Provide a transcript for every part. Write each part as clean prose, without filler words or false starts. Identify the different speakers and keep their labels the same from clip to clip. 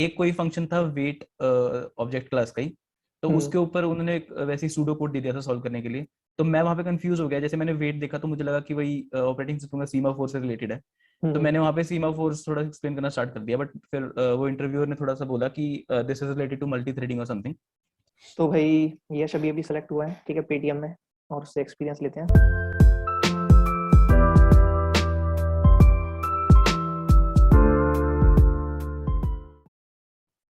Speaker 1: एक कोई फंक्शन था वेट ऑब्जेक्ट क्लास का ही, तो
Speaker 2: हम्म
Speaker 1: उसके ऊपर उन्होंने एक वैसे ही सूडो कोड दे दिया था सॉल्व करने के लिए। तो मैं वहां पे कंफ्यूज हो गया, जैसे मैंने वेट देखा तो मुझे लगा कि वही ऑपरेटिंग सिस्टम का सीमा फोर से रिलेटेड है। तो
Speaker 2: हम्म
Speaker 1: मैंने वहां पे सीमा फोर थोड़ा एक्सप्लेन करना स्टार्ट कर दिया, बट फिर वो इंटरव्यूअर ने थोड़ा सा बोला कि this is related to multithreading और समथिंग।
Speaker 2: तो भाई यश अभी अभी सेलेक्ट हुआ है, ठीक है, पेटीएम में, और उससे एक्सपीरियंस लेते हैं।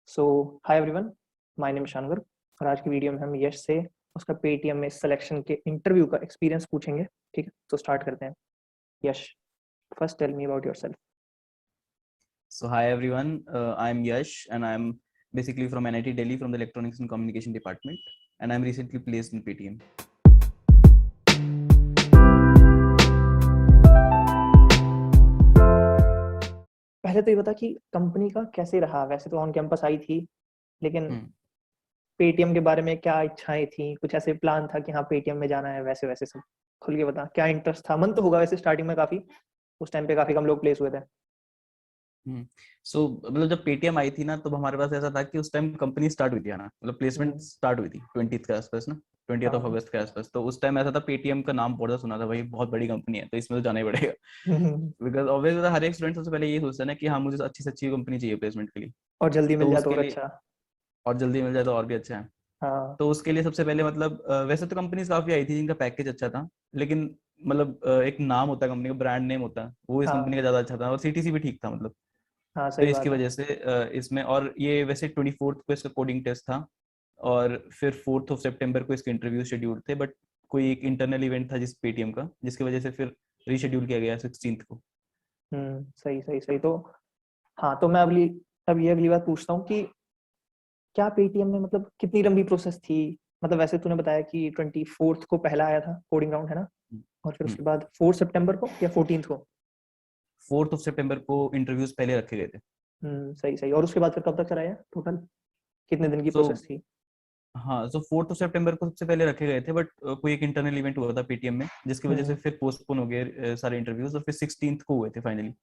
Speaker 2: सो हाय एवरीवन, माय नेम शानवर, और आज की वीडियो में हम यश से उसका पेटीएम में सिलेक्शन के इंटरव्यू का एक्सपीरियंस पूछेंगे। ठीक है, तो स्टार्ट करते हैं। Yash, first tell me about yourself.
Speaker 1: So hi everyone, I'm Yash and I'm basically from NIT Delhi from the Electronics and Communication Department, and I'm recently placed in PTM.
Speaker 2: पहले तो ये बता कि कंपनी का कैसे रहा। वैसे तो ऑन कैंपस आई थी, लेकिन
Speaker 1: हम्म।
Speaker 2: पेटीएम के बारे में क्या इच्छाएं थी, कुछ ऐसे प्लान था कि हाँ पेटीएम में जाना है, वैसे वैसे सब खुल के बता। क्या इंटरेस्ट था? मन तो होगा वैसे स्टार्टिंग में, काफी उस टाइम पे काफी कम लोग प्लेस हुए थे।
Speaker 1: सो मतलब जब पेटीएम आई थी ना, तो हमारे पास ऐसा था कि उस टाइम कंपनी स्टार्ट हुई थी ना, मतलब प्लेसमेंट
Speaker 2: हम्म
Speaker 1: स्टार्ट हुई थी 20th के आसपास ना, 20th ऑफ
Speaker 2: हाँ
Speaker 1: अगस्त के आसपास। तो उस टाइम ऐसा था, पेटीएम का नाम बहुत सुना था भाई, बहुत बड़ी कंपनी है तो इसमें तो जाना ही पड़ेगा। बिकॉज ऑब्वियसली हर एक स्टूडेंट सबसे पहले ये सोचता है ना कि हाँ मुझे अच्छी से अच्छी कंपनी चाहिए प्लेसमेंट के लिए।
Speaker 2: और जल्दी मिल
Speaker 1: तो
Speaker 2: जाए तो
Speaker 1: उसके
Speaker 2: और
Speaker 1: लिए,
Speaker 2: अच्छा।
Speaker 1: और जल्दी मिल जाए तो और भी अच्छा है।
Speaker 2: हाँ
Speaker 1: तो उसके लिए सबसे पहले मतलब वैसे तो कंपनीज काफी आई थी जिनका पैकेज अच्छा था, लेकिन मतलब एक नाम होता है कंपनी का, ब्रांड नेम होता है, वो इस कंपनी
Speaker 2: हाँ
Speaker 1: का ज्यादा अच्छा था और सीटीसी भी ठीक था मतलब।
Speaker 2: हाँ,
Speaker 1: तो
Speaker 2: सही
Speaker 1: इसकी
Speaker 2: बात है।
Speaker 1: वजह से इसमें, और ये वैसे 24th को इसका कोडिंग टेस्ट था, और फिर 4th ऑफ सितंबर को इसके इंटरव्यू शेड्यूल थे, बट कोई एक इंटरनल इवेंट था जिस पेटीएम का, जिसकी वजह से फिर रीशेड्यूल किया गया 16th को।
Speaker 2: सही सही सही। तो हाँ, तो मैं अब ये अगली बात पूछता हूँ कि क्या पेटीएम में मतलब कितनी लंबी प्रोसेस थी। मतलब वैसे तूने बताया कि 24th को पहला आया था कोडिंग राउंड, है ना? और फिर उसके बाद 4 सितंबर को या 14th को?
Speaker 1: 4th ऑफ सितंबर को इंटरव्यूज पहले रखे गए थे।
Speaker 2: सही सही। और उसके बाद फिर कब तक चलाया टोटल? कितने दिन की
Speaker 1: सो
Speaker 2: प्रोसेस थी?
Speaker 1: हाँ, सो 4th ऑफ सितंबर को सबसे पहले रखे गए थे, बट कोई एक इंटरनल इवेंट हुआ था पेटीएम में, जिसकी वजह से
Speaker 2: हम्म
Speaker 1: फिर पोस्टपोन हो गए सारे इंटरव्यूज, और फिर 16th को हुए थे फाइनली।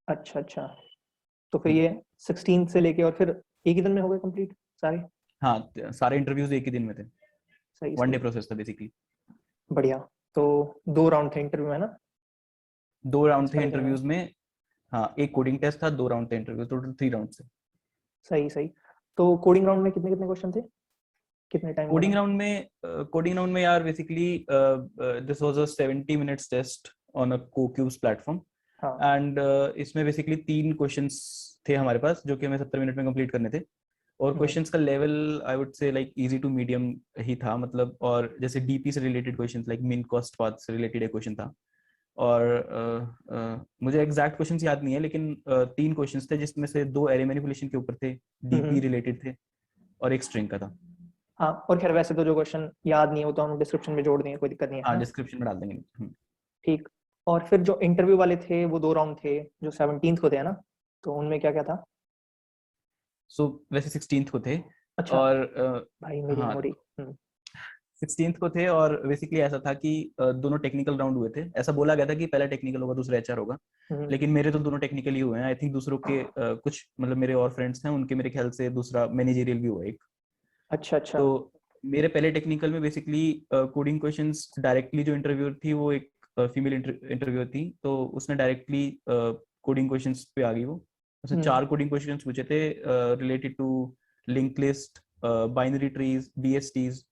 Speaker 2: अच्छा अच्छा। तो फिर ये 16 से लेके और फिर एक ही दिन में हो गए कंप्लीट सारे?
Speaker 1: हाँ, सारे इंटरव्यूज एक ही दिन में थे।
Speaker 2: सही
Speaker 1: वन डे
Speaker 2: सही,
Speaker 1: प्रोसेस था बेसिकली।
Speaker 2: बढ़िया। तो 2 राउंड थे इंटरव्यू में, है ना?
Speaker 1: दो राउंड थे
Speaker 2: समझ गया मैं।
Speaker 1: इंटरव्यूज में। हाँ, एक कोडिंग टेस्ट था, 2 राउंड थे इंटरव्यू, टोटल 3 राउंड से।
Speaker 2: सही सही। तो कोडिंग राउंड में कितने कितने क्वेश्चन थे? कितने टाइम का
Speaker 1: कोडिंग
Speaker 2: था?
Speaker 1: राउंड में यार basically this was a 70 minutes test on a CoCubes platform.
Speaker 2: हाँ।
Speaker 1: एंड इसमें बेसिकली 3 क्वेश्चंस थे हमारे पास, जो कि हमें 70 मिनट में कंप्लीट करने थे। और
Speaker 2: हम्म
Speaker 1: क्वेश्चंस का level I would say like easy to medium ही था मतलब। और जैसे डीपी से related questions, like min cost path से रिलेटेड एक क्वेश्चन था। और मुझे एग्जैक्ट क्वेश्चंस याद नहीं है, लेकिन 3 क्वेश्चंस थे जिसमें से 2 एरे मैनिपुलेशन के ऊपर थे, डीपी
Speaker 2: हम्म।
Speaker 1: रिलेटेड थे, और एक स्ट्रिंग का था।
Speaker 2: हाँ, और खैर वैसे तो जो क्वेश्चन याद नहीं है वो तो हम डिस्क्रिप्शन में जोड़ देंगे, कोई दिक्कत नहीं है, है
Speaker 1: हाँ,
Speaker 2: ना?
Speaker 1: डिस्क्रिप्शन में डाल देंगे।
Speaker 2: ठीक। और फिर जो इंटरव्यू वाले थे वो 2 राउंड थे, जो 17th को थे, है ना? तो उनमें क्या क्या था?
Speaker 1: सो वैसे 16th को थे।
Speaker 2: अच्छा,
Speaker 1: और
Speaker 2: भाई मेरी
Speaker 1: हाँ,
Speaker 2: मेमोरी।
Speaker 1: 16th को थे, और बेसिकली ऐसा था कि दोनों टेक्निकल राउंड हुए थे। ऐसा बोला गया था कि पहला टेक्निकल होगा, दूसरा एचआर होगा,
Speaker 2: हम्म
Speaker 1: लेकिन मेरे तो दोनों टेक्निकल ही हुए हैं। आई थिंक दूसरों के कुछ मतलब मेरे और फ्रेंड्स हैं, उनके मेरे ख्याल से दूसरा मैनेजरियल भी हुआ एक।
Speaker 2: अच्छा अच्छा।
Speaker 1: तो मेरे पहले टेक्निकल में बेसिकली कोडिंग क्वेश्चंस डायरेक्टली, जो इंटरव्यूअर थी वो एक फीमेल इंटरव्यूअर थी, तो उसने डायरेक्टली कोडिंग क्वेश्चंस पे आ गई वो। उसने
Speaker 2: हम्म
Speaker 1: 4 कोडिंग क्वेश्चंस पूछे थे related to linked list, binary trees, BSTs,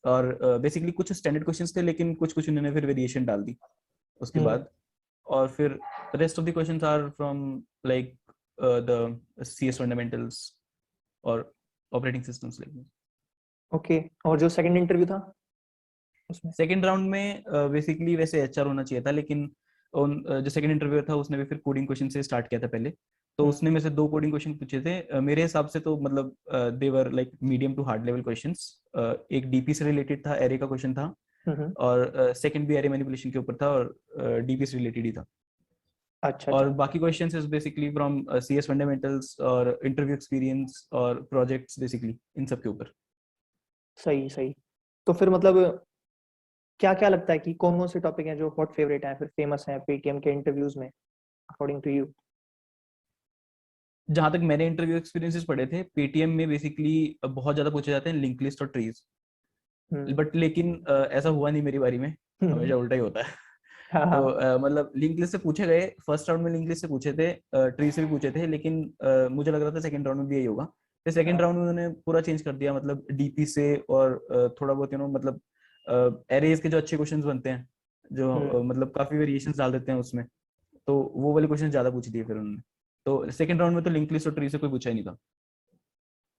Speaker 1: और बेसिकली कुछ स्टैंडर्ड क्वेश्चंस थे, लेकिन कुछ कुछ उन्होंने फिर वेरिएशन डाल दी उसके
Speaker 2: हम्म
Speaker 1: बाद। और फिर rest of the questions are from like the CS fundamentals और ऑपरेटिंग सिस्टम्स लाइक।
Speaker 2: ओके। और जो सेकंड इंटरव्यू था उसमें?
Speaker 1: सेकेंड राउंड में बेसिकली वैसे एचआर होना चाहिए था, लेकिन जो सेकंड इंटरव्यू था उसने भी फिर कोडिंग क्वेश्चन से स्टार्ट किया था पहले। तो
Speaker 2: हम्म
Speaker 1: उसने में से 2 कोडिंग क्वेश्चन पूछे थे। मेरे हिसाब से तो मतलब they were like medium to hard level questions. एक डीपी से रिलेटेड था, एरे का क्वेश्चन था,
Speaker 2: हम्म।
Speaker 1: और सेकंड भी एरे मैनिपुलेशन के ऊपर था, और डीपी से रिलेटेड ही था।
Speaker 2: अच्छा
Speaker 1: और
Speaker 2: अच्छा।
Speaker 1: बाकी questions is basically from CS fundamentals और इंटरव्यू एक्सपीरियंस और प्रोजेक्ट्स, बेसिकली इन सब के ऊपर।
Speaker 2: सही सही। तो फिर मतलब क्या क्या लगता है कि कौन कौन से टॉपिक हैं जो हॉट फेवरेट हैं, फिर फेमस हैं पेटीएम के इंटरव्यूज में, अकॉर्डिंग टू यू?
Speaker 1: जहां तक मैंने इंटरव्यू एक्सपीरियंसेस पढ़े थे, पेटीएम में बेसिकली बहुत ज्यादा पूछे जाते हैं लिंक लिस्ट और ट्रीज, बट लेकिन ऐसा हुआ नहीं मेरी बारी में, हमेशा उल्टा ही होता है।
Speaker 2: हाँ
Speaker 1: तो
Speaker 2: हाँ
Speaker 1: मतलब लिंक लिस्ट से पूछे गए, फर्स्ट राउंड में लिंक लिस्ट से पूछे थे, ट्री से भी पूछे थे, लेकिन मुझे लग रहा था सेकंड राउंड में भी यही होगा। फिर सेकंड
Speaker 2: हाँ।
Speaker 1: राउंड में उन्होंने पूरा चेंज कर दिया, मतलब डीपी से और थोड़ा बहुत मतलब एरेज के जो अच्छे क्वेश्चंस बनते हैं, जो मतलब काफी वेरिएशंस डाल देते हैं उसमें, तो वो वाले क्वेश्चन ज्यादा पूछ दिए फिर उन्होंने। तो सेकंड राउंड में तो लिंक लिस्ट और ट्री से कोई पूछा ही नहीं था।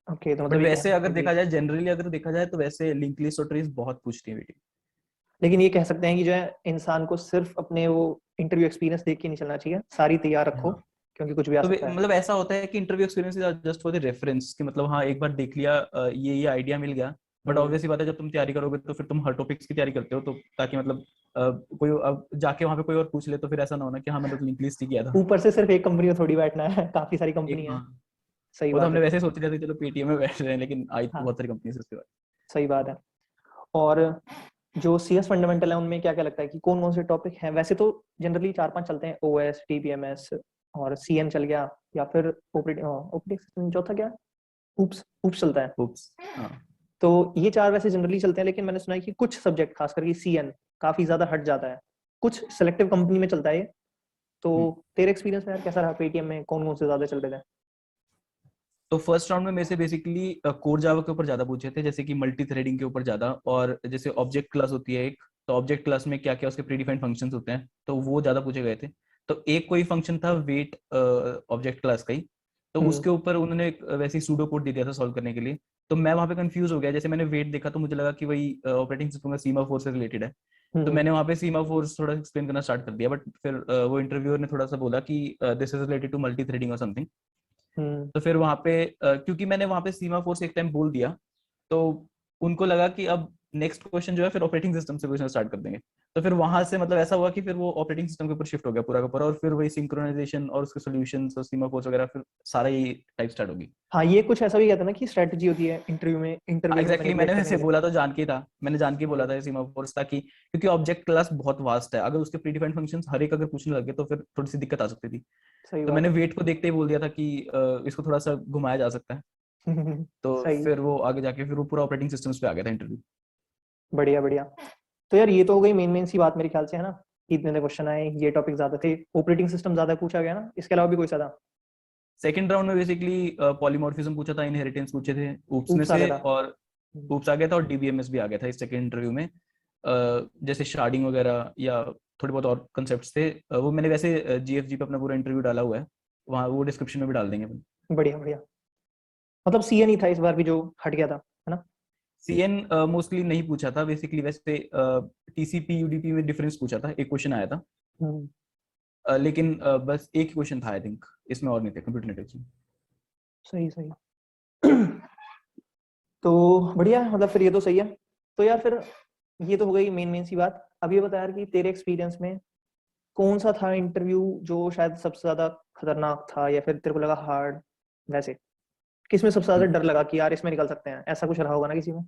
Speaker 2: ओके, तो
Speaker 1: बट
Speaker 2: मतलब ये कह
Speaker 1: वैसे
Speaker 2: सकते
Speaker 1: अगर
Speaker 2: हैं
Speaker 1: देखा
Speaker 2: कि,
Speaker 1: जाए, जनरली अगर देखा जाए, तो वैसे लिंक लिस्ट और ट्रीज बहुत पूछती है बेटी।
Speaker 2: लेकिन ये कह सकते हैं कि जो है इंसान को सिर्फ अपने वो इंटरव्यू एक्सपीरियंस देख के नहीं चलना चाहिए, सारी तैयार रखो,
Speaker 1: हाँ,
Speaker 2: क्योंकि कुछ भी आ
Speaker 1: तो
Speaker 2: सकता है।
Speaker 1: मतलब ऐसा होता है कि interview experience is just for the reference, कि मतलब हाँ एक बार देख लिया, ये आइडिया मिल गया। But
Speaker 2: hmm.
Speaker 1: ऑब्वियसली बात है, जब तुम तैयारी करोगे तो फिर तुम हर टॉपिक्स की तैयारी करते हो, तो ताकि मतलब कोई अब जाके वहां पे कोई और पूछ ले, तो फिर ऐसा ना होना कि हाँ मैंने तो लिंक लिस्ट ही किया था।
Speaker 2: ऊपर से सिर्फ एक कंपनी में थोड़ी बैठना है, काफी सारी
Speaker 1: एक,
Speaker 2: कंपनी है।
Speaker 1: हाँ,
Speaker 2: सही
Speaker 1: वो तो
Speaker 2: बात है।
Speaker 1: हमने वैसे ही सोच लिया था, चलो पेटीएम में बैठ रहे हैं, लेकिन आई तो
Speaker 2: हाँ,
Speaker 1: बहुत सारी कंपनी से उसके बाद।
Speaker 2: सही बात है। और जो सीएस फंडामेंटल है उनमें क्या क्या लगता है कि कौन कौन से टॉपिक हैं? वैसे तो जनरली 4-5 चलते हैं, ओएस, टीबीएमएस और सीएम चल गया, या फिर ऑपरेटिंग सिस्टम चौथा क्या है? ऊप्स ऊप्स चलता है।
Speaker 1: Oops, हाँ।
Speaker 2: तो ये 4 वैसे जनरली चलते हैं, लेकिन मैंने सुना है कि कुछ सब्जेक्ट खास करके सीएन काफी ज्यादा हट जाता है, कुछ सिलेक्टिव कंपनी में चलता है ये। तो
Speaker 1: हम्म।
Speaker 2: तेरे एक्सपीरियंस में यार कैसा रहा, पेटीएम में कौन कौन से ज्यादा चल रहे थे?
Speaker 1: तो फर्स्ट राउंड में मेरे से बेसिकली कोर जावा के ऊपर ज्यादा पूछे थे, जैसे कि मल्टी थ्रेडिंग के ऊपर ज्यादा, और जैसे ऑब्जेक्ट क्लास होती है एक, तो ऑब्जेक्ट क्लास में क्या क्या उसके प्रीडिफाइंड फंक्शंस होते हैं, तो वो ज्यादा पूछे गए थे। तो एक कोई फंक्शन था वेट ऑब्जेक्ट क्लास का ही, तो
Speaker 2: हम्म।
Speaker 1: उसके ऊपर उन्होंने एक वैसे ही सूडो कोड दे दिया था सॉल्व करने के लिए। तो मैं वहां पे कंफ्यूज हो गया, जैसे मैंने वेट देखा तो मुझे लगा कि वही ऑपरेटिंग सिस्टम का सीमा फोर से रिलेटेड है। तो
Speaker 2: हम्म।
Speaker 1: मैंने वहां पे सीमा फोर्स थोड़ा एक्सप्लेन करना स्टार्ट कर दिया, बट फिर वो इंटरव्यूअर ने थोड़ा सा बोला कि this is related to multithreading और समथिंग।
Speaker 2: हम्म।
Speaker 1: तो फिर वहां पे क्योंकि मैंने वहां पे सीमा फोर से एक टाइम बोल दिया, तो उनको लगा कि अब नेक्स्ट क्वेश्चन जो है फिर ऑपरेटिंग सिस्टम से क्वेश्चन स्टार्ट कर देंगे। तो फिर वहां से मतलब ऐसा हुआ कि फिर वो ऑपरेटिंग सिस्टम के ऊपर शिफ्ट हो गया पूरा का पूरा, और फिर वही सिंक्रोनाइजेशन और उसके सॉल्यूशंस और सीमा फोर्स वगैरह, फिर सारा ये टाइप स्टार्ट होगी।
Speaker 2: हाँ, ये कुछ ऐसा भी कहते हैं ना कि स्ट्रेटजी होती है इंटरव्यू में, इंटरव्यू को
Speaker 1: एग्जैक्टली
Speaker 2: मैनिपुलेट
Speaker 1: मैंने
Speaker 2: करने
Speaker 1: वैसे
Speaker 2: के लिए।
Speaker 1: बोला तो जान के था, मैंने जान के बोला
Speaker 2: हम्म।
Speaker 1: था सीमा फोर्स, ताकि क्योंकि ऑब्जेक्ट क्लास बहुत वास्ट है, अगर उसके प्रीडिफाइंड फंक्शंस हर एक अगर पूछने लगे तो फिर थोड़ी सी दिक्कत आ सकती थी।
Speaker 2: सही
Speaker 1: तो
Speaker 2: बात
Speaker 1: मैंने
Speaker 2: है।
Speaker 1: वेट को देखते ही बोल दिया था कि इसको थोड़ा सा घुमाया जा सकता है। तो
Speaker 2: सही।
Speaker 1: फिर वो आगे जाके फिर वो पूरा ऑपरेटिंग सिस्टम्स पे आ गया था इंटरव्यू।
Speaker 2: बढ़िया बढ़िया। तो यार ये तो हो गई मेन मेन सी बात मेरे ख्याल से, है ना, कि इतने क्वेश्चन आए, ये टॉपिक ज्यादा थे, ऑपरेटिंग सिस्टम ज्यादा पूछा गया ना, इसके अलावा भी कोई सा था?
Speaker 1: सेकंड राउंड में बेसिकली पॉलीमॉर्फिज्म पूछा था, इनहेरिटेंस पूछे थे ऊप्स में
Speaker 2: ऊप्स आ
Speaker 1: से,
Speaker 2: गया था।
Speaker 1: और ऊप्स आ गया था, और डीबीएमएस भी आ गया था इस सेकंड इंटरव्यू में। जैसे शार्डिंग वगैरह या थोड़े बहुत और कंसेप्ट थे, वो मैंने वैसे जीएफजी पे अपना पूरा इंटरव्यू डाला हुआ है, वहाँ वो डिस्क्रिप्शन में भी डाल देंगे अपन।
Speaker 2: बढ़िया बढ़िया। मतलब सीएन ही था इस बार भी जो हट गया था, है ना?
Speaker 1: सीएन मोस्टली नहीं पूछा था बेसिकली, वैसे टीसीपी यूडीपी में डिफरेंस पूछा था, एक क्वेश्चन आया था।
Speaker 2: हम्म।
Speaker 1: लेकिन बस एक ही क्वेश्चन था आई थिंक, इसमें और नहीं थे कंप्यूटर नेटवर्क में।
Speaker 2: सही सही। तो बढ़िया है, मतलब फिर ये तो सही है। तो यार फिर ये तो हो गई मेन मेन सी बात। अब ये बता यार कि तेरे एक्सपीरियंस में कौन सा था इंटरव्यू जो शायद सबसे ज्यादा खतरनाक था, या फिर तेरे को लगा हार्ड? वैसे किसमें सबसे ज्यादा डर लगा कि यार इसमें निकल सकते हैं, ऐसा कुछ रहा होगा ना किसी में?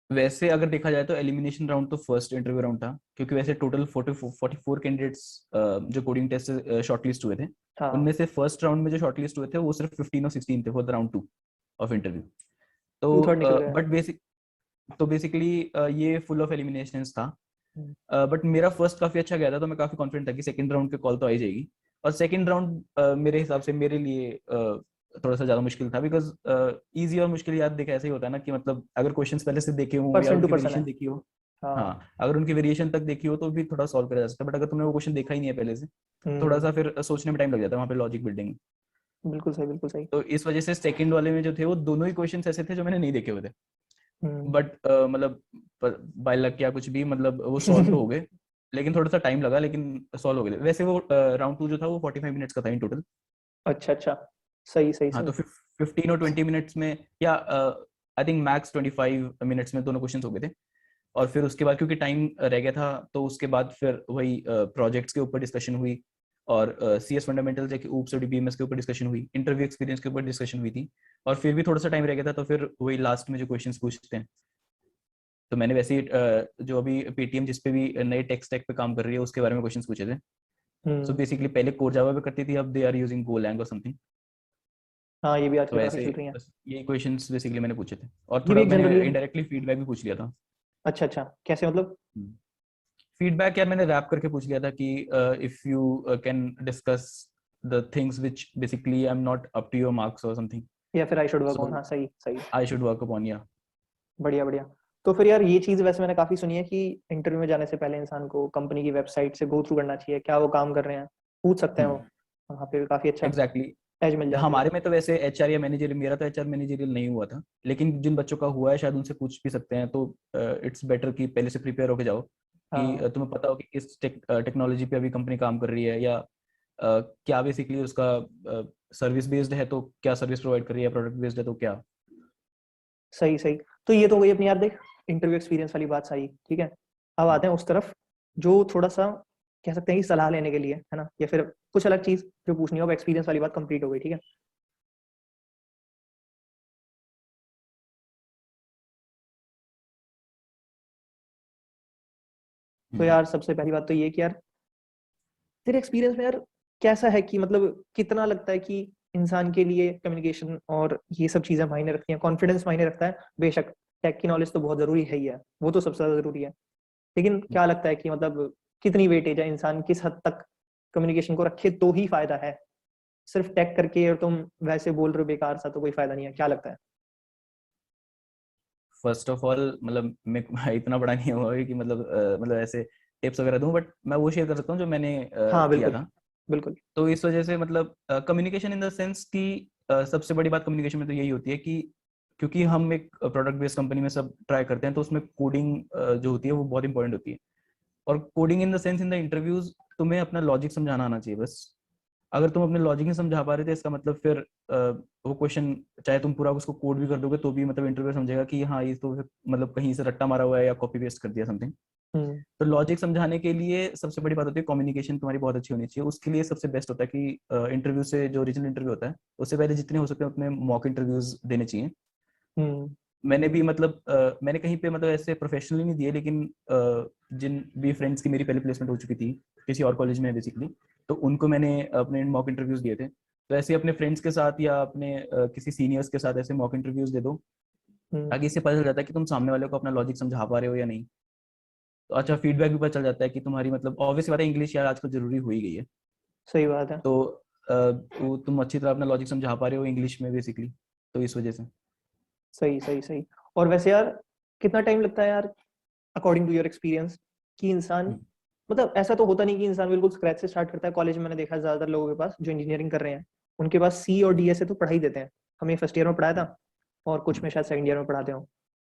Speaker 1: वैसे अगर देखा जाए तो एलिमिनेशन राउंड तो फर्स्ट इंटरव्यू राउंड था, क्योंकि वैसे टोटल 44 कैंडिडेट्स जो कोडिंग टेस्ट से शॉर्टलिस्ट हुए थे,
Speaker 2: हाँ।
Speaker 1: उनमें से फर्स्ट राउंड में जो शॉर्टलिस्ट हुए थे वो सिर्फ 15 और 16 थे for the round two of interview.
Speaker 2: Two
Speaker 1: तो
Speaker 2: थर्ड निकल गया।
Speaker 1: बट बेसिकली ये फुल ऑफ एलिमिनेशंस था।
Speaker 2: हम्म।
Speaker 1: बट मेरा फर्स्ट काफी अच्छा गया था, तो मैं काफी कॉन्फिडेंट था कि सेकंड राउंड के कॉल तो आ ही जाएगी। और सेकंड राउंड मेरे हिसाब से मेरे लिए थोड़ा सा ज्यादा मुश्किल था, बिकॉज इजी और मुश्किल याद देखा ऐसे ही होता है ना, कि मतलब अगर क्वेश्चंस पहले से देखे हो या
Speaker 2: पर्सन टू
Speaker 1: उनकी
Speaker 2: पर्सन है।
Speaker 1: वेरिएशन देखी हो।
Speaker 2: हाँ।
Speaker 1: हाँ, अगर उनकी वेरिएशन तक देखी हो तो भी थोड़ा सॉल्व करा जा सकता है, बट अगर तुमने वो क्वेश्चन देखा ही नहीं है पहले से, तो थोड़ा
Speaker 2: हम्म।
Speaker 1: सा फिर सोचने में टाइम लग जाता है वहाँ पे लॉजिक बिल्डिंग।
Speaker 2: बिल्कुल सही, बिल्कुल सही।
Speaker 1: तो इस वजह से सेकंड वाले में जो थे वो दोनों ही क्वेश्चंस ऐसे थे जो मैंने नहीं देखे हुए थे।
Speaker 2: हम्म।
Speaker 1: बट मतलब बाय लक या कुछ भी, मतलब वो सॉल्व तो हो गए, लेकिन थोड़ा सा टाइम लगा, लेकिन सॉल्व हो गए थे। वैसे वो राउंड टू जो था वो 45 मिनट्स का था इन टोटल।
Speaker 2: अच्छा अच्छा। सही सही
Speaker 1: हाँ,
Speaker 2: सही।
Speaker 1: तो 15 और 20 मिनट्स में, या आई थिंक मैक्स 25 मिनट्स में दोनों क्वेश्चंस हो गए थे। और फिर उसके बाद क्योंकि टाइम रह गया था, तो उसके बाद फिर वही प्रोजेक्ट्स के ऊपर डिस्कशन हुई, और सी एस फंडामेंटल जैसे ऊप्स और डीबीएमएस के ऊपर डिस्कशन हुई, इंटरव्यू एक्सपीरियंस के ऊपर डिस्कशन हुई थी। और फिर भी थोड़ा सा टाइम रह गया था, तो फिर वही लास्ट में जो क्वेश्चंस पूछते हैं, तो मैंने वैसे ही जो अभी पेटीएम जिस पे भी नए टेक स्टैक पे काम कर रही है उसके बारे में क्वेश्चंस पूछे थे। सो बेसिकली पहले कोर जावा पे करती थी, अब दे आर यूजिंग गोलैंग और समथिंग।
Speaker 2: हाँ ये भी
Speaker 1: तो
Speaker 2: आजकल काफी
Speaker 1: ऐसे
Speaker 2: चल रही है।
Speaker 1: बस यही क्वेश्चंस बेसिकली मैंने पूछे थे, और
Speaker 2: ये भी
Speaker 1: थोड़ा
Speaker 2: एक
Speaker 1: मैंने
Speaker 2: जनरली।
Speaker 1: इनडायरेक्टली फीडबैक भी पूछ लिया था।
Speaker 2: अच्छा अच्छा, कैसे मतलब?
Speaker 1: फीडबैक यार मैंने रैप करके पूछ लिया था कि if you can discuss the things which basically I am not up to your marks और समथिंग,
Speaker 2: या फिर I should work on.
Speaker 1: So
Speaker 2: हाँ सही सही।
Speaker 1: I should work upon. या
Speaker 2: बढ़िया बढ़िया। तो फिर यार ये चीज वैसे मैंने काफी सुनी है कि इंटरव्यू में जाने से पहले इंसान को कंपनी की वेबसाइट से गो थ्रू करना चाहिए, क्या वो काम कर रहे हैं, पूछ सकते हैं वो, वहाँ पे भी काफी अच्छा
Speaker 1: एग्जैक्टली।
Speaker 2: एज मिल जाती है।
Speaker 1: हमारे में तो वैसे एचआर या मैनेजर, मेरा तो एचआर मैनेजरियल नहीं हुआ था, लेकिन जिन बच्चों का हुआ है शायद उनसे पूछ भी सकते हैं। तो इट्स बेटर कि पहले से प्रिपेयर होके जाओ, कि
Speaker 2: हाँ
Speaker 1: तुम्हें पता हो कि किस टेक्नोलॉजी पे अभी कंपनी काम कर रही है, या क्या बेसिकली उसका सर्विस बेस्ड है तो क्या सर्विस प्रोवाइड कर रही है, प्रोडक्ट बेस्ड है तो क्या।
Speaker 2: सही सही। तो ये तो गई अपनी यार देख इंटरव्यू एक्सपीरियंस वाली बात सारी, ठीक है। अब आते हैं उस तरफ जो थोड़ा सा कह सकते हैं कि सलाह लेने के लिए है ना, या फिर कुछ अलग चीज जो पूछनी हो। अब एक्सपीरियंस वाली बात कंप्लीट हो गई, ठीक है। तो यार सबसे पहली बात तो ये कि यार तेरे एक्सपीरियंस में यार कैसा है कि मतलब कितना लगता है कि इंसान के लिए कम्युनिकेशन और ये सब चीजें मायने रखती हैं, कॉन्फिडेंस मायने रखता है। बेशक टेक की नॉलेज तो बहुत जरूरी है ही है, वो तो सबसे ज्यादा जरूरी है, लेकिन क्या लगता है कि मतलब कितनी वेटेज है, इंसान किस हद तक कम्युनिकेशन को रखे तो ही फायदा है? सिर्फ टेक करके और तुम वैसे बोल रहे हो बेकार सा, तो कोई फायदा नहीं है, क्या लगता है?
Speaker 1: फर्स्ट ऑफ ऑल मतलब मैं इतना बड़ा नहीं हुआ कि मतलब ऐसे टिप्स वगैरह दूं, बट मैं वो शेयर कर सकता हूँ जो मैंने
Speaker 2: हाँ
Speaker 1: किया
Speaker 2: बिल्कुल
Speaker 1: था।
Speaker 2: बिल्कुल।
Speaker 1: तो इस वजह से मतलब कम्युनिकेशन इन द सेंस कि सबसे बड़ी बात कम्युनिकेशन में तो यही होती है कि क्योंकि हम एक प्रोडक्ट बेस्ड कंपनी में सब ट्राई करते हैं, तो उसमें कोडिंग जो होती है वो बहुत इंपॉर्टेंट होती है। और coding in the sense in the interviews तुम्हें अपना लॉजिक समझाना आना चाहिए बस। अगर तुम अपने लॉजिक नहीं समझा पा रहे थे, इसका मतलब फिर वो क्वेश्चन चाहे तुम पूरा उसको कोड भी कर दोगे तो भी मतलब इंटरव्यू समझेगा कि हाँ ये तो मतलब कहीं से रट्टा मारा हुआ है या कॉपी पेस्ट कर दिया समथिंग।
Speaker 2: हम्म
Speaker 1: तो लॉजिक समझाने के लिए सबसे बड़ी बात होती है कम्युनिकेशन तुम्हारी बहुत अच्छी होनी चाहिए। उसके लिए सबसे बेस्ट होता है कि इंटरव्यू से जो ओरिजिनल इंटरव्यू होता है उससे पहले जितने हो सकते हैं उतने मॉक इंटरव्यूज देने चाहिए।
Speaker 2: हम्म।
Speaker 1: मैंने भी मतलब मैंने कहीं पे मतलब ऐसे प्रोफेशनली नहीं दिए, लेकिन जिन भी फ्रेंड्स की मेरी पहले प्लेसमेंट हो चुकी थी किसी और कॉलेज में बेसिकली, तो उनको मैंने अपने मॉक इंटरव्यूज दिए थे। तो ऐसे अपने फ्रेंड्स के साथ या अपने किसी सीनियर्स के साथ ऐसे मॉक इंटरव्यूज दे दो,
Speaker 2: हम्म।
Speaker 1: ताकि इससे पता चल जाता है कि तुम सामने वाले को अपना लॉजिक समझा पा रहे हो या नहीं। तो अच्छा फीडबैक भी पता चल जाता है कि तुम्हारी मतलब ऑब्वियस बात है इंग्लिश यार आजकल जरूरी हो ही गई है।
Speaker 2: सही बात है।
Speaker 1: तो वो तुम अच्छी तरह अपना लॉजिक समझा पा रहे हो इंग्लिश में बेसिकली, तो इस वजह से।
Speaker 2: सही सही सही। और वैसे यार कितना टाइम लगता है यार, अकॉर्डिंग टू योर एक्सपीरियंस, कि इंसान
Speaker 1: हम्म,
Speaker 2: मतलब ऐसा तो होता नहीं कि इंसान बिल्कुल स्क्रैच से स्टार्ट करता है। कॉलेज में मैंने देखा है ज्यादातर लोगों के पास जो इंजीनियरिंग कर रहे हैं, उनके पास सी और डी एस ए तो पढ़ा ही देते हैं। हमें फर्स्ट ईयर में पढ़ाया था, और कुछ
Speaker 1: हम्म,
Speaker 2: में शायद सेकंड ईयर में पढ़ाते हो।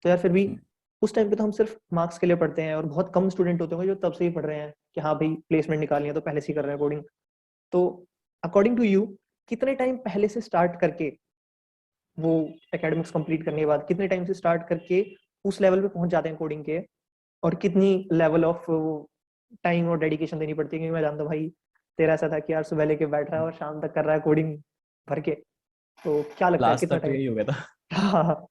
Speaker 2: तो यार फिर भी
Speaker 1: हम्म,
Speaker 2: उस टाइम पे तो हम सिर्फ मार्क्स के लिए पढ़ते हैं, और बहुत कम स्टूडेंट होते होंगे जो तब से ही पढ़ रहे हैं कि हाँ भाई प्लेसमेंट निकालनी है तो पहले से ही कर रहे हैं कोडिंग। तो अकॉर्डिंग टू यू कितने टाइम पहले से स्टार्ट करके वो एकेडमिक्स कंप्लीट करने के बाद कितने टाइम से स्टार्ट करके उस लेवल पे पहुंच जाते हैं कोडिंग के, और कितनी लेवल ऑफ टाइम और डेडिकेशन देनी पड़ती है? क्योंकि मैं जानता हूँ भाई तेरा ऐसा था कि यार सुबह लेके बैठ रहा है
Speaker 1: हम्म।
Speaker 2: और शाम तक कर रहा है कोडिंग भर के। तो क्या लगता है
Speaker 1: लास्ट
Speaker 2: कितना
Speaker 1: तक तो
Speaker 2: टाइम?
Speaker 1: यही हो गया था।
Speaker 2: हाँ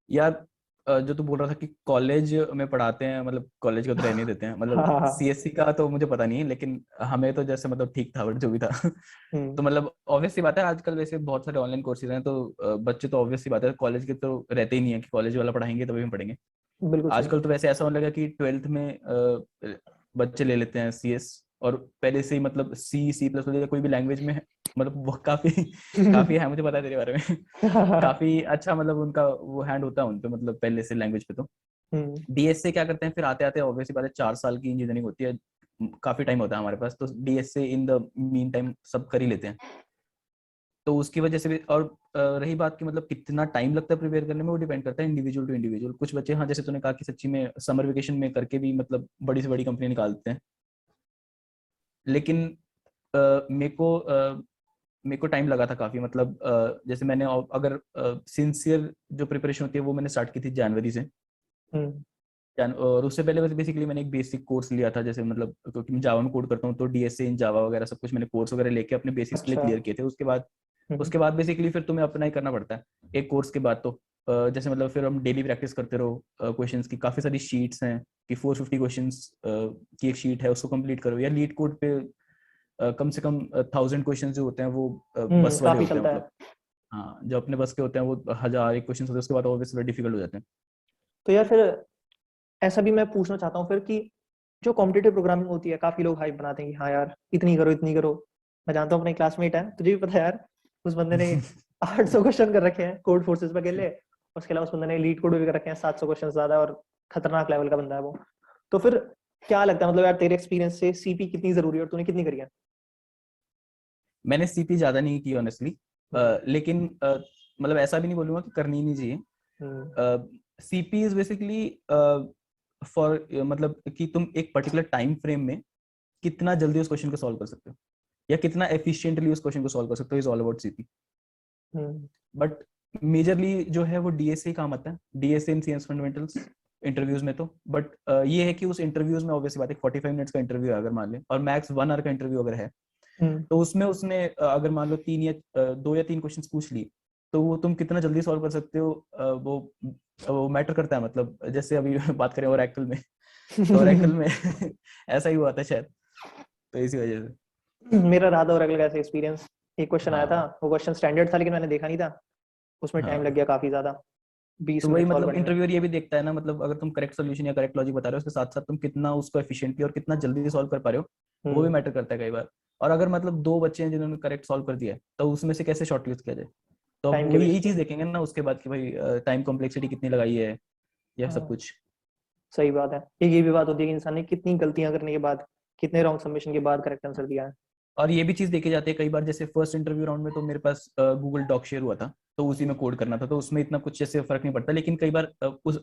Speaker 1: यार जो तू बोल रहा था कि कॉलेज में पढ़ाते हैं, मतलब कॉलेज को तो रहने देते हैं, मतलब
Speaker 2: हाँ।
Speaker 1: सीएससी का तो मुझे पता नहीं है, लेकिन हमें तो जैसे मतलब ठीक था बट जो भी था।
Speaker 2: हम्म।
Speaker 1: तो मतलब ऑब्वियस सी बात है आजकल वैसे बहुत सारे ऑनलाइन कोर्सेज हैं, तो बच्चे तो ऑब्वियस सी बात है कॉलेज के तो रहते ही नहीं है कि कॉलेज वाला पढ़ाएंगे तभी हम पढ़ेंगे।
Speaker 2: बिल्कुल सही।
Speaker 1: आजकल तो वैसे ऐसा होने लगा कि ट्वेल्थ में बच्चे ले लेते हैं सीएस, और पहले से ही मतलब सी सी प्लस कोई भी लैंग्वेज में मतलब वो काफी काफी है, मुझे पता है तेरे बारे में। काफी अच्छा मतलब उनका वो हैंड होता है उन पे, मतलब पहले से लैंग्वेज पे। तो
Speaker 2: हम्म।
Speaker 1: डीएस से क्या करते हैं फिर आते आते ऑब्वियसली बात है 4 साल की इंजीनियरिंग होती है, काफी टाइम होता है हमारे पास, तो डीएस से इन द मीन टाइम सब कर ही लेते हैं। तो उसकी वजह से भी, और रही बात की मतलब कितना टाइम लगता है प्रिपेयर करने में, वो डिपेंड करता है इंडिविजुअल टू इंडिविजुअल। कुछ बच्चे हाँ जैसे तूने कहा कि सच्ची में समर वेकेशन में करके भी मतलब बड़ी से बड़ी कंपनी निकालते हैं, लेकिन मेरे को टाइम लगा था काफी, मतलब जैसे मैंने अगर सिंसियर जो प्रिपरेशन होती है वो मैंने स्टार्ट की थी जनवरी से।
Speaker 2: हम्म।
Speaker 1: और उससे पहले बस बेसिकली मैंने एक बेसिक कोर्स लिया था, जैसे मतलब क्योंकि मैं जावा में कोड करता हूँ तो डीएसए इन जावा वगैरह सब कुछ मैंने कोर्स वगैरह लेके अपने बेसिक्स के लिए
Speaker 2: अच्छा।
Speaker 1: क्लियर किए थे। उसके बाद
Speaker 2: हम्म।
Speaker 1: बेसिकली फिर तुम्हें अपना ही करना पड़ता है एक कोर्स के बाद। तो जैसे मतलब फिर हम डेली प्रैक्टिस करते रहो क्वेश्चंस की, काफी सारी शीट्स हैं कि 450 क्वेश्चंस की एक शीट है, उसको कंप्लीट करो, या लीड कोड पे कम से कम 1000 क्वेश्चंस जो होते हैं वो बस वाले
Speaker 2: काफी
Speaker 1: होते हैं,
Speaker 2: चलता
Speaker 1: मतलब
Speaker 2: है।
Speaker 1: हाँ जो अपने बस के होते हैं वो 1000 एक क्वेश्चन होते हैं, उसके बाद ऑब्वियसली डिफिकल्ट हो जाते हैं।
Speaker 2: तो यार फिर ऐसा भी मैं पूछना चाहता हूँ फिर कि जो कॉम्पिटिटिव प्रोग्रामिंग होती है, काफी लोग हाइप बनाते हैं कि हाँ यार इतनी करो इतनी करो। मैं जानता हूँ अपने क्लासमेट है, तुझे भी पता है यार, उस बंदे ने 800 क्वेश्चन कर रखे हैं कोड फोर्सेस पे अकेले। उसके अलावा उस बंदे ने लीड कोड भी कर रखे हैं 700 क्वेश्चन ज्यादा, और खतरनाक लेवल का बंदा है वो। तो फिर क्या लगता है मतलब यार तेरे एक्सपीरियंस से सीपी कितनी जरूरी है और तूने कितनी करी है?
Speaker 1: मैंने सीपी ज्यादा नहीं की ऑनेस्टली,
Speaker 2: हम्म।
Speaker 1: लेकिन मतलब ऐसा भी नहीं बोलूंगा कि करनी ही नहीं
Speaker 2: हम्म।
Speaker 1: चाहिए। सीपी इज बेसिकली फॉर मतलब कि तुम एक पर्टिकुलर टाइम फ्रेम में कितना जल्दी उस क्वेश्चन को सॉल्व कर सकते हो, या कितना एफिशिएंटली उस क्वेश्चन को सॉल्व कर सकते हो, is all about CP.
Speaker 2: Hmm.
Speaker 1: But majorly जो है वो डीएसए काम आता है, डीएसए इन सीएस फंडामेंटल्स इंटरव्यूज में तो। बट ये है कि उस इंटरव्यूज में ऑब्वियसली बात है 45 मिनट्स का इंटरव्यू है अगर मान ले, और मैक्स 1 आवर का इंटरव्यू अगर है,
Speaker 2: हम्म।
Speaker 1: तो उसमें उसने अगर मान लो 2 या 3 क्वेश्चंस पूछ लिए, तो वो तुम कितना जल्दी सॉल्व कर सकते हो, वो मैटर करता है। मतलब जैसे अभी बात करें ओरेकल में, तो ओरेकल में ऐसा ही हुआ था शायद, तो इसी वजह से।
Speaker 2: मेरा रहा था और अगला ऐसा एक्सपीरियंस। एक क्वेश्चन आया था,
Speaker 1: हाँ
Speaker 2: वो क्वेश्चन स्टैंडर्ड था लेकिन मैंने देखा नहीं था, उसमें टाइम लग
Speaker 1: हाँ,
Speaker 2: गया काफी ज्यादा,
Speaker 1: तो
Speaker 2: 20
Speaker 1: वही
Speaker 2: मिनट सॉल्व
Speaker 1: मतलब
Speaker 2: करने में।
Speaker 1: इंटरव्यूअर ये भी देखता है ना, मतलब अगर तुम करेक्ट सोल्यूशन या करेक्ट लॉजिक बता रहे हो, उसके साथ साथ तुम कितना उसको एफिशिएंटली और कितना जल्दी सॉल्व कर पा रहे हो, वो भी
Speaker 2: हम्म।
Speaker 1: मैटर करता है कई बार। और अगर मतलब 2 बच्चे हैं जिन्होंने करेक्ट सॉल्व कर दिया है, तो उसमें से कैसे शॉर्टलिस्ट किया जाए, तो अब
Speaker 2: टाइम के
Speaker 1: वो यही
Speaker 2: बेसिस पे।
Speaker 1: चीज देखेंगे ना उसके बाद कि भाई टाइम कॉम्प्लेक्सिटी कितनी लगाई है, या सब
Speaker 2: हाँ,
Speaker 1: कुछ।
Speaker 2: सही बात है। एक ये भी बात होती है कि इंसान ने कितनी गलतियां करने के बाद, कितने रॉन्ग सबमिशन के बाद करेक्ट आंसर दिया है।
Speaker 1: और ये भी चीज देखी जाती है कई बार, जैसे फर्स्ट इंटरव्यू राउंड में तो मेरे पास गूगल डॉक शेयर हुआ था, तो उसी में कोड करना था, तो उसमें इतना कुछ जैसे फर्क नहीं पड़ता। लेकिन कई बार उस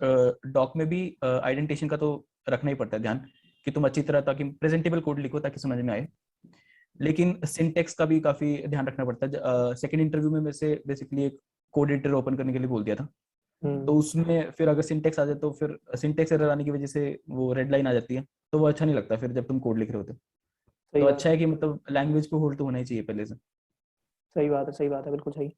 Speaker 1: डॉक में भी आइडेंटिटेशन का तो रखना ही पड़ता है ध्यान, कि तुम अच्छी तरह ताकि प्रेजेंटेबल कोड लिखो ताकि समझ में आए। लेकिन सिंटेक्स का भी काफी ध्यान रखना पड़ता है। सेकंड इंटरव्यू में मेरे से बेसिकली एक कोड एडिटर ओपन करने के लिए बोल दिया था, तो
Speaker 2: हम्म।
Speaker 1: उसमें फिर अगर सिंटेक्स आ जाए तो फिर सिंटेक्स एरर आने की वजह से वो रेड लाइन आ जाती है, तो वो अच्छा नहीं लगता फिर जब तुम कोड लिख रहे होते। तो
Speaker 2: सही बात
Speaker 1: अच्छा
Speaker 2: है।
Speaker 1: है कि मतलब लैंग्वेज पे होल्ड तो होना ही चाहिए पहले से।
Speaker 2: सही बात है, सही बात है, बिल्कुल सही।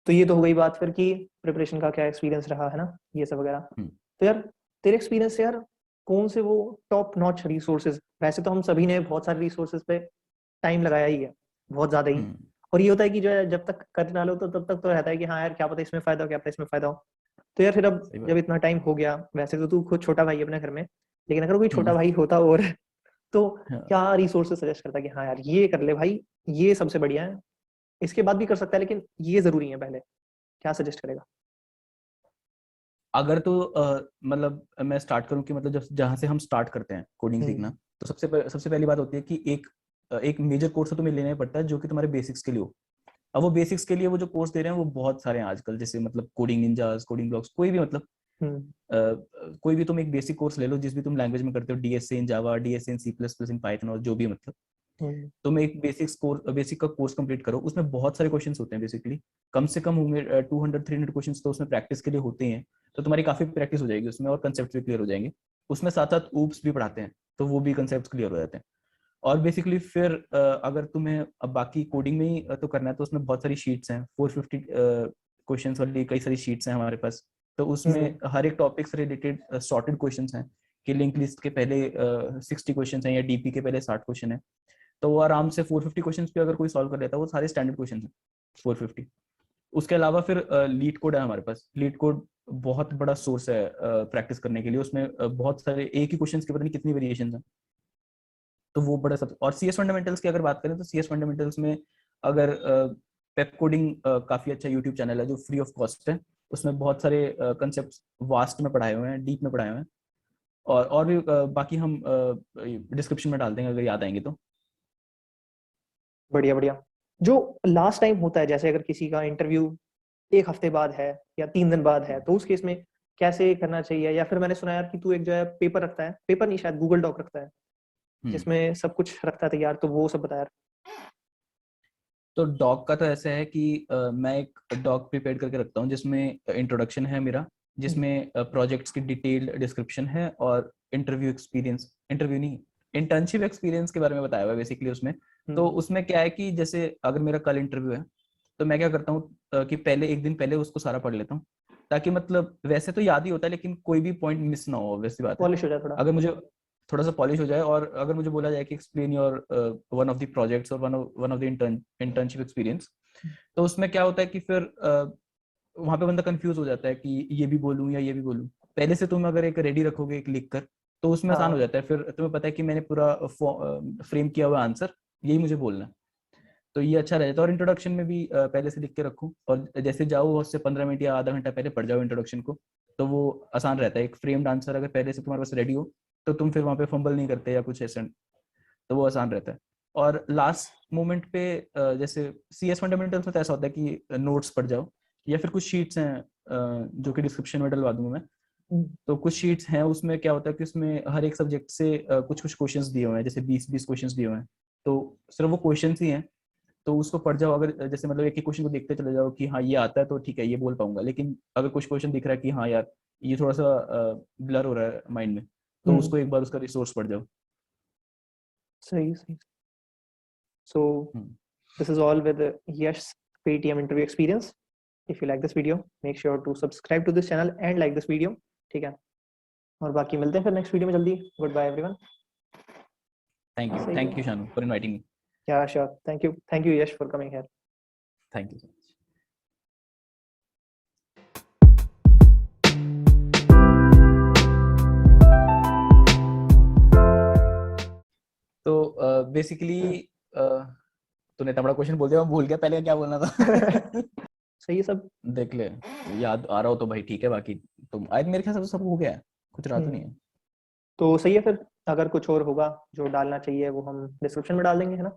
Speaker 2: तो ये तो हो गई बात फिर कि प्रिपरेशन का क्या एक्सपीरियंस रहा है ना, ये सब वगैरह।
Speaker 1: हम्म।
Speaker 2: तो यार तेरे एक्सपीरियंस से यार कौन से वो टॉप नॉच रिसोर्सेज, वैसे तो हम सभी ने बहुत सारे रिसोर्सेज पे टाइम लगाया ही है, बहुत ज्यादा ही।
Speaker 1: हम्म।
Speaker 2: और ये होता है कि जो है जब तक कर ना लो तो तब तक तो रहता है कि हाँ यार क्या पता इसमें फायदा हो, क्या पता इसमें फायदा हो। तो यार फिर अब
Speaker 1: सही
Speaker 2: जब
Speaker 1: बात।
Speaker 2: इतना टाइम हो गया, वैसे तो तू खुद छोटा भाई है अपने घर में, लेकिन अगर कोई छोटा
Speaker 1: हम्म।
Speaker 2: भाई होता और तो
Speaker 1: हाँ।
Speaker 2: क्या रिसोर्सेज सजेस्ट करता कि हाँ यार ये कर ले भाई, ये सबसे बढ़िया है, इसके बाद भी कर सकता है लेकिन ये जरूरी है पहले, क्या सजेस्ट करेगा?
Speaker 1: अगर तो मतलब मैं स्टार्ट करूं कि मतलब जब जहां से हम स्टार्ट करते हैं कोडिंग
Speaker 2: हम्म।
Speaker 1: सीखना, तो सबसे पहली बात होती है कि एक मेजर कोर्स तो तुम्हें लेना ही पड़ता है जो कि तुम्हारे बेसिक्स के लिए हो। अब वो बेसिक्स के लिए वो जो कोर्स दे रहे हैं वो बहुत सारे हैं आजकल, जैसे मतलब कोडिंग निंजास, कोडिंग ब्लॉक्स, कोई भी मतलब
Speaker 2: हम्म।
Speaker 1: कोई भी तुम एक बेसिक कोर्स ले लो जिस भी तुम लैंग्वेज में करते हो, DSA in Java, DSA in C plus plus in Python, और जो भी मतलब
Speaker 2: हम्म।
Speaker 1: तुम एक बेसिक का कोर्स कंप्लीट करो। उसमें बहुत सारे क्वेश्चंस होते हैं बेसिकली, कम से कम होंगे 200-300 क्वेश्चंस तो उसमें प्रैक्टिस के लिए होते हैं। तो तुम्हारी काफी प्रैक्टिस हो जाएगी उसमें, और कंसेप्ट भी क्लियर हो जाएंगे। उसमें साथ साथ ऊप्स भी पढ़ाते हैं, तो वो भी कंसेप्ट क्लियर हो जाते हैं। और बेसिकली फिर अगर तुम्हें अब बाकी कोडिंग में ही तो करना है, तो उसमें बहुत सारी शीट्स हैं, 450 क्वेश्चंस वाली कई सारी शीट्स हैं हमारे पास। तो उसमें हर एक टॉपिक से रिलेटेड सॉर्टेड क्वेश्चंस हैं, कि लिंक लिस्ट के पहले 60 क्वेश्चन हैं, या डीपी के पहले 60 क्वेश्चन है। तो वो आराम से 450 क्वेश्चंस भी अगर कोई सॉल्व कर लेता है, वो सारे स्टैंडर्ड क्वेश्चन हैं 450। उसके अलावा फिर लीड कोड है हमारे पास। लीड कोड बहुत बड़ा सोर्स है प्रैक्टिस करने के लिए। उसमें बहुत सारे एक ही क्वेश्चंस के पता नहीं कितनी वेरिएशन है, तो वो बड़ा सब। और सीएस फंडामेंटल्स की अगर बात करें, तो सीएस फंडामेंटल्स में अगर पेप कोडिंग काफी अच्छा यूट्यूब चैनल है जो फ्री ऑफ कॉस्ट है। उसमें बहुत सारे कंसेप्ट वास्ट में पढ़ाए हुए हैं, डीप में पढ़ाए हुए हैं। और भी बाकी हम डिस्क्रिप्शन में डाल देंगे अगर याद आएंगे तो।
Speaker 2: बढ़िया बढ़िया। जो लास्ट टाइम होता है, जैसे अगर किसी का इंटरव्यू एक हफ्ते बाद है या 3 दिन बाद है, तो उस केस में कैसे करना चाहिए? या फिर मैंने सुना यार कि तू एक जो है पेपर रखता है, पेपर नहीं शायद गूगल डॉक रखता है,
Speaker 1: हम्म।
Speaker 2: जिसमें सब कुछ रखता है तैयार, तो वो सब बता यार।
Speaker 1: तो डॉग का तो ऐसा है कि मैं एक डॉग प्रिपेयर करके रखता हूँ, जिसमें इंट्रोडक्शन है मेरा,
Speaker 2: हम्म।
Speaker 1: जिसमें प्रोजेक्ट्स की डिटेल्ड डिस्क्रिप्शन है, और इंटरव्यू नहीं, इंटर्नशिप एक्सपीरियंस के बारे में बताया हुआ है बेसिकली उसमें। तो
Speaker 2: हम्म।
Speaker 1: उसमें क्या है कि जैसे अगर मेरा कल इंटरव्यू है, तो मैं क्या करता हूँ कि पहले एक दिन पहले उसको सारा पढ़ लेता हूँ। ताकि मतलब वैसे तो याद ही होता है लेकिन कोई भी पॉइंट मिस ना हो, वैसी बात है।
Speaker 2: पॉलिश हो जाए थोड़ा।
Speaker 1: अगर मुझे थोड़ा सा पॉलिश हो जाए, और अगर मुझे बोला जाए कि explain your one of the projects और one of the internship experience, तो उसमें क्या होता है कि फिर वहां पे बंदा कंफ्यूज हो जाता है कि ये भी बोलूं या ये भी बोलूं। पहले से तुम अगर एक रेडी रखोगे एक लिख कर, तो उसमें आसान हो
Speaker 2: हाँ
Speaker 1: जाता है, फिर तुम्हें पता है कि मैंने पूरा फ्रेम किया हुआ आंसर, यही मुझे बोलना है। तो ये अच्छा रहता है। और इंट्रोडक्शन में भी पहले से लिख के रखो, और जैसे जाओ उससे 15 मिनट या आधा घंटा पहले पढ़ जाओ इंट्रोडक्शन को, तो वो आसान रहता है। एक फ्रेम्ड आंसर अगर पहले से तुम्हारे पास रेडी हो, तो तुम फिर वहां पे फंबल नहीं करते या कुछ ऐसा, तो वो आसान रहता है। और लास्ट मोमेंट पे जैसे CS फंडामेंटल्स में तो ऐसा होता है कि नोट्स पढ़ जाओ, या फिर कुछ शीट्स हैं जो कि डिस्क्रिप्शन में डलवा दूंगा मैं। तो कुछ शीट्स हैं, उसमें क्या होता है कि उसमें हर एक सब्जेक्ट से कुछ कुछ क्वेश्चंस दिए हुए हैं, जैसे 20-20 क्वेश्चंस दिए हुए हैं। तो सिर्फ वो क्वेश्चंस ही हैं, तो उसको पढ़ जाओ। अगर जैसे मतलब एक ही क्वेश्चन को देखते चले जाओ कि हाँ ये आता है तो ठीक है ये बोल पाऊंगा, लेकिन अगर कुछ क्वेश्चन दिख रहा है कि हाँ यार ये थोड़ा सा ब्लर हो रहा है माइंड में, तो उसको एक बार उसका रिसोर्स पढ़ जाओ।
Speaker 2: सही सही। So this is all with Yash's Paytm interview experience. If you like this video, make sure to subscribe to this channel and like this video. ठीक है, और बाकी मिलते हैं फिर नेक्स्ट वीडियो में जल्दी। Good bye everyone.
Speaker 1: Thank you Shanu for inviting me.
Speaker 2: Yeah, sure. Thank you Yash for coming here.
Speaker 1: Thank you. तो बेसिकली तूने इतना बड़ा क्वेश्चन बोल दिया, मैं भूल गया पहले क्या बोलना था।
Speaker 2: सही है सब।
Speaker 1: देख ले, याद आ रहा हो तो भाई ठीक है, बाकी तुम आज मेरे ख्याल से सब हो गया है, कुछ रहा तो नहीं है।
Speaker 2: तो सही है फिर, अगर कुछ और होगा जो डालना चाहिए वो हम डिस्क्रिप्शन में डाल देंगे, है ना।